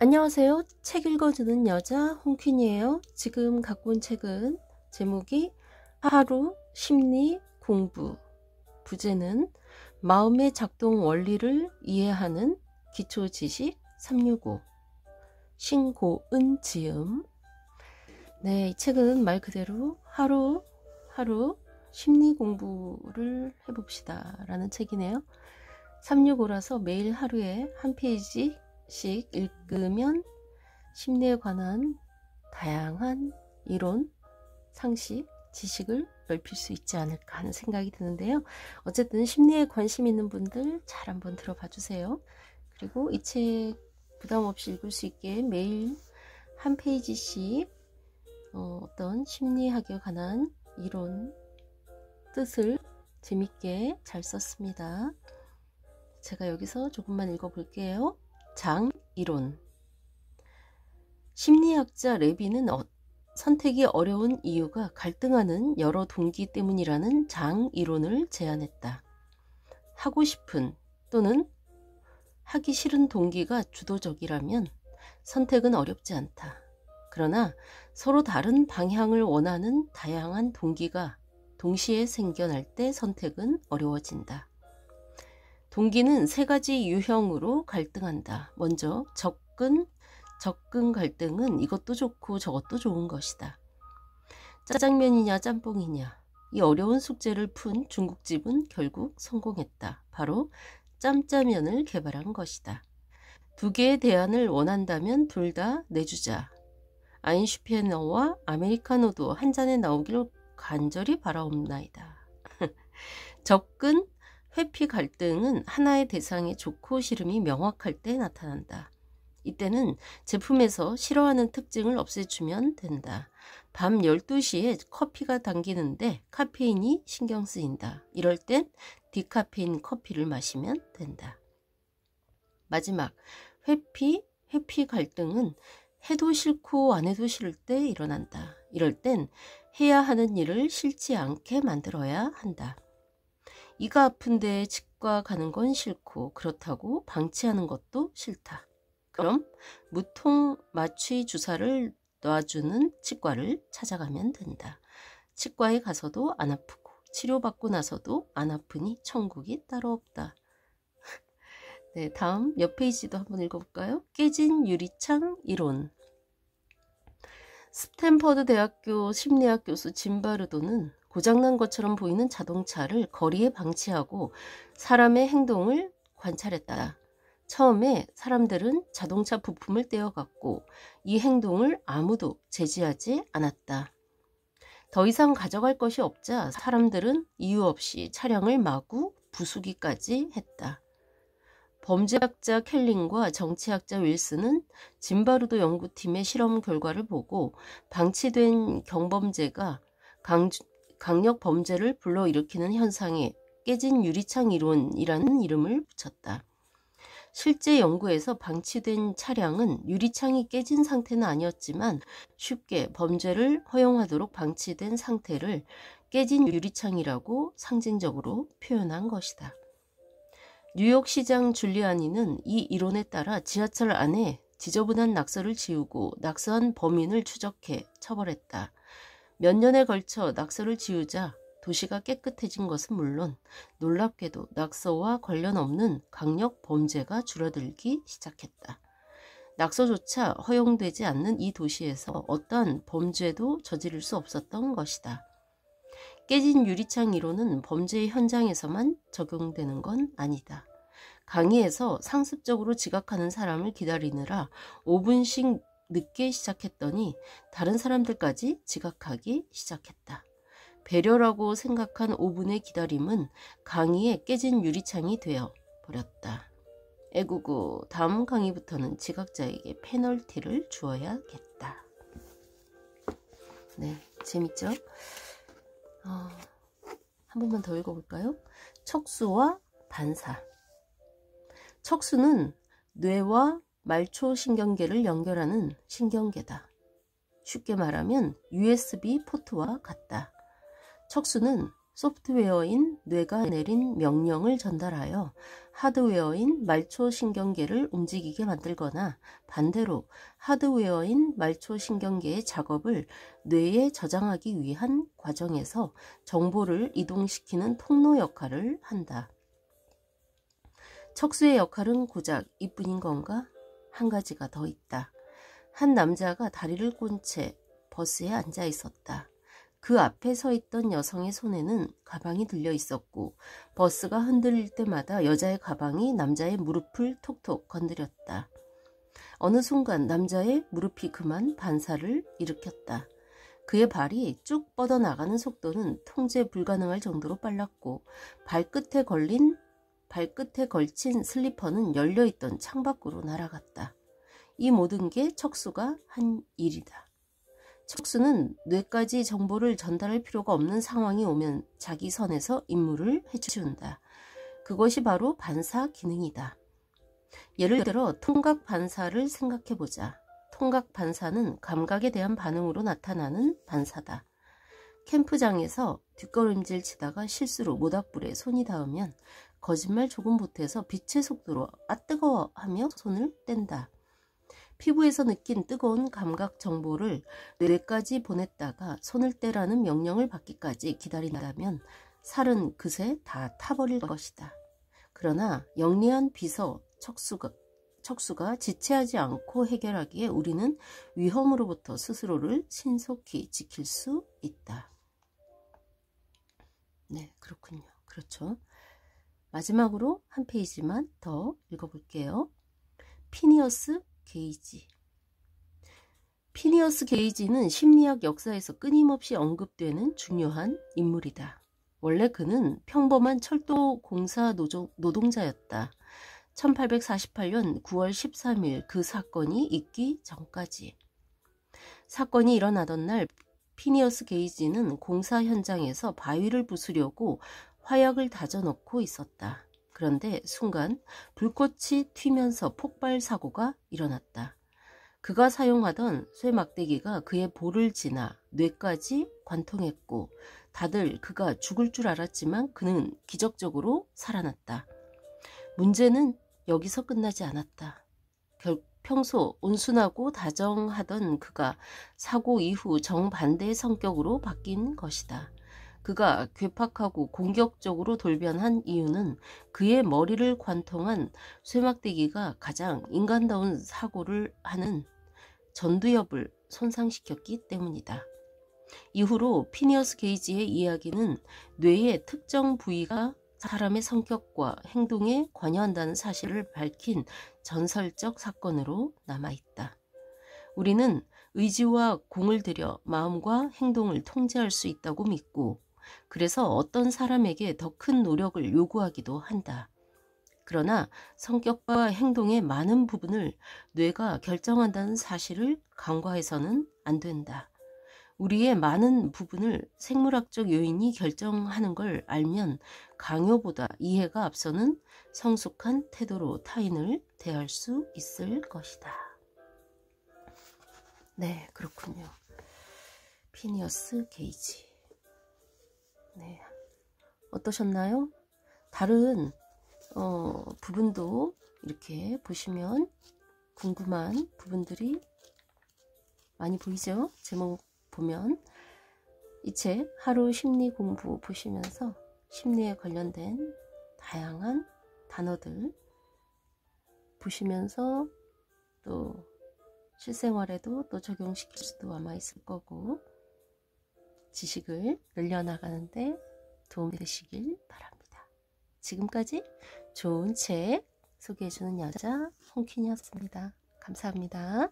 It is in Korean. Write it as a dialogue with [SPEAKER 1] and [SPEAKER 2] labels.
[SPEAKER 1] 안녕하세요. 책 읽어주는 여자 홍퀸이에요. 지금 갖고 온 책은 제목이 하루 심리 공부, 부제는 마음의 작동 원리를 이해하는 기초 지식 365, 신고은 지음. 네, 이 책은 말 그대로 하루 심리 공부를 해봅시다 라는 책이네요. 365라서 매일 하루에 한 페이지씩 읽으면 심리에 관한 다양한 이론, 상식, 지식을 넓힐 수 있지 않을까 하는 생각이 드는데요. 어쨌든 심리에 관심 있는 분들 잘 한번 들어봐 주세요. 그리고 이 책 부담 없이 읽을 수 있게 매일 한 페이지씩 어떤 심리학에 관한 이론, 뜻을 재밌게 잘 썼습니다. 제가 여기서 조금만 읽어볼게요. 장이론. 심리학자 레비는 선택이 어려운 이유가 갈등하는 여러 동기 때문이라는 장이론을 제안했다. 하고 싶은 또는 하기 싫은 동기가 주도적이라면 선택은 어렵지 않다. 그러나 서로 다른 방향을 원하는 다양한 동기가 동시에 생겨날 때 선택은 어려워진다. 동기는 세 가지 유형으로 갈등한다. 먼저 접근 갈등은 이것도 좋고 저것도 좋은 것이다. 짜장면이냐 짬뽕이냐, 이 어려운 숙제를 푼 중국집은 결국 성공했다. 바로 짬짜면을 개발한 것이다. 두 개의 대안을 원한다면 둘 다 내주자. 아인슈페너와 아메리카노도 한 잔에 나오길 간절히 바라옵나이다. 접근 회피 갈등은 하나의 대상의 좋고 싫음이 명확할 때 나타난다. 이때는 제품에서 싫어하는 특징을 없애주면 된다. 밤 12시에 커피가 당기는데 카페인이 신경 쓰인다. 이럴 땐 디카페인 커피를 마시면 된다. 마지막, 회피 갈등은 해도 싫고 안 해도 싫을 때 일어난다. 이럴 땐 해야 하는 일을 싫지 않게 만들어야 한다. 이가 아픈데 치과 가는 건 싫고 그렇다고 방치하는 것도 싫다. 그럼 무통 마취 주사를 놔주는 치과를 찾아가면 된다. 치과에 가서도 안 아프고 치료받고 나서도 안 아프니 천국이 따로 없다. 네, 다음 옆 페이지도 한번 읽어볼까요? 깨진 유리창 이론. 스탠퍼드 대학교 심리학 교수 짐바르도는 고장난 것처럼 보이는 자동차를 거리에 방치하고 사람의 행동을 관찰했다. 처음에 사람들은 자동차 부품을 떼어갔고 이 행동을 아무도 제지하지 않았다. 더 이상 가져갈 것이 없자 사람들은 이유 없이 차량을 마구 부수기까지 했다. 범죄학자 켈링과 정치학자 윌슨은 짐바르도 연구팀의 실험 결과를 보고 방치된 경범죄가 강력 범죄를 불러일으키는 현상에 깨진 유리창 이론이라는 이름을 붙였다. 실제 연구에서 방치된 차량은 유리창이 깨진 상태는 아니었지만 쉽게 범죄를 허용하도록 방치된 상태를 깨진 유리창이라고 상징적으로 표현한 것이다. 뉴욕시장 줄리아니는 이 이론에 따라 지하철 안에 지저분한 낙서를 지우고 낙서한 범인을 추적해 처벌했다. 몇 년에 걸쳐 낙서를 지우자 도시가 깨끗해진 것은 물론 놀랍게도 낙서와 관련 없는 강력 범죄가 줄어들기 시작했다. 낙서조차 허용되지 않는 이 도시에서 어떠한 범죄도 저지를 수 없었던 것이다. 깨진 유리창 이론은 범죄 현장에서만 적용되는 건 아니다. 강의에서 상습적으로 지각하는 사람을 기다리느라 5분씩 늦게 시작했더니 다른 사람들까지 지각하기 시작했다. 배려라고 생각한 5분의 기다림은 강의에 깨진 유리창이 되어 버렸다. 애구구, 다음 강의부터는 지각자에게 페널티를 주어야겠다. 네, 재밌죠? 한 번만 더 읽어볼까요? 척수와 반사. 척수는 뇌와 말초신경계를 연결하는 신경계다. 쉽게 말하면 USB 포트와 같다. 척수는 소프트웨어인 뇌가 내린 명령을 전달하여 하드웨어인 말초신경계를 움직이게 만들거나 반대로 하드웨어인 말초신경계의 작업을 뇌에 저장하기 위한 과정에서 정보를 이동시키는 통로 역할을 한다. 척수의 역할은 고작 이뿐인 건가? 한 가지가 더 있다. 한 남자가 다리를 꼰 채 버스에 앉아 있었다. 그 앞에 서 있던 여성의 손에는 가방이 들려 있었고 버스가 흔들릴 때마다 여자의 가방이 남자의 무릎을 톡톡 건드렸다. 어느 순간 남자의 무릎이 그만 반사를 일으켰다. 그의 발이 쭉 뻗어나가는 속도는 통제 불가능할 정도로 빨랐고 발끝에 걸친 슬리퍼는 열려있던 창밖으로 날아갔다. 이 모든 게 척수가 한 일이다. 척수는 뇌까지 정보를 전달할 필요가 없는 상황이 오면 자기 선에서 임무를 해준다. 그것이 바로 반사 기능이다. 예를 들어 통각 반사를 생각해보자. 통각 반사는 감각에 대한 반응으로 나타나는 반사다. 캠프장에서 뒷걸음질 치다가 실수로 모닥불에 손이 닿으면 거짓말 조금 보태서 빛의 속도로 아 뜨거워 하며 손을 뗀다. 피부에서 느낀 뜨거운 감각 정보를 뇌까지 보냈다가 손을 떼라는 명령을 받기까지 기다린다면 살은 그새 다 타버릴 것이다. 그러나 영리한 비서 척수가 지체하지 않고 해결하기에 우리는 위험으로부터 스스로를 신속히 지킬 수 있다. 네, 그렇군요. 그렇죠. 마지막으로 한 페이지만 더 읽어볼게요. 피니어스 게이지. 피니어스 게이지는 심리학 역사에서 끊임없이 언급되는 중요한 인물이다. 원래 그는 평범한 철도 공사 노동자였다. 1848년 9월 13일 그 사건이 있기 전까지. 사건이 일어나던 날 피니어스 게이지는 공사 현장에서 바위를 부수려고 화약을 다져놓고 있었다. 그런데 순간 불꽃이 튀면서 폭발 사고가 일어났다. 그가 사용하던 쇠막대기가 그의 볼을 지나 뇌까지 관통했고 다들 그가 죽을 줄 알았지만 그는 기적적으로 살아났다. 문제는 여기서 끝나지 않았다. 평소 온순하고 다정하던 그가 사고 이후 정반대의 성격으로 바뀐 것이다. 그가 괴팍하고 공격적으로 돌변한 이유는 그의 머리를 관통한 쇠막대기가 가장 인간다운 사고를 하는 전두엽을 손상시켰기 때문이다. 이후로 피니어스 게이지의 이야기는 뇌의 특정 부위가 사람의 성격과 행동에 관여한다는 사실을 밝힌 전설적 사건으로 남아있다. 우리는 의지와 공을 들여 마음과 행동을 통제할 수 있다고 믿고 그래서 어떤 사람에게 더 큰 노력을 요구하기도 한다. 그러나 성격과 행동의 많은 부분을 뇌가 결정한다는 사실을 간과해서는 안 된다. 우리의 많은 부분을 생물학적 요인이 결정하는 걸 알면 강요보다 이해가 앞서는 성숙한 태도로 타인을 대할 수 있을 것이다. 네, 그렇군요. 피니어스 게이지. 네, 어떠셨나요? 다른 부분도 이렇게 보시면 궁금한 부분들이 많이 보이죠? 제목 보면 이 책 하루 심리 공부 보시면서 심리에 관련된 다양한 단어들 보시면서 또 실생활에도 또 적용시킬 수도 아마 있을 거고 지식을 늘려나가는데 도움이 되시길 바랍니다. 지금까지 좋은 책 소개해주는 여자 홍퀸이었습니다. 감사합니다.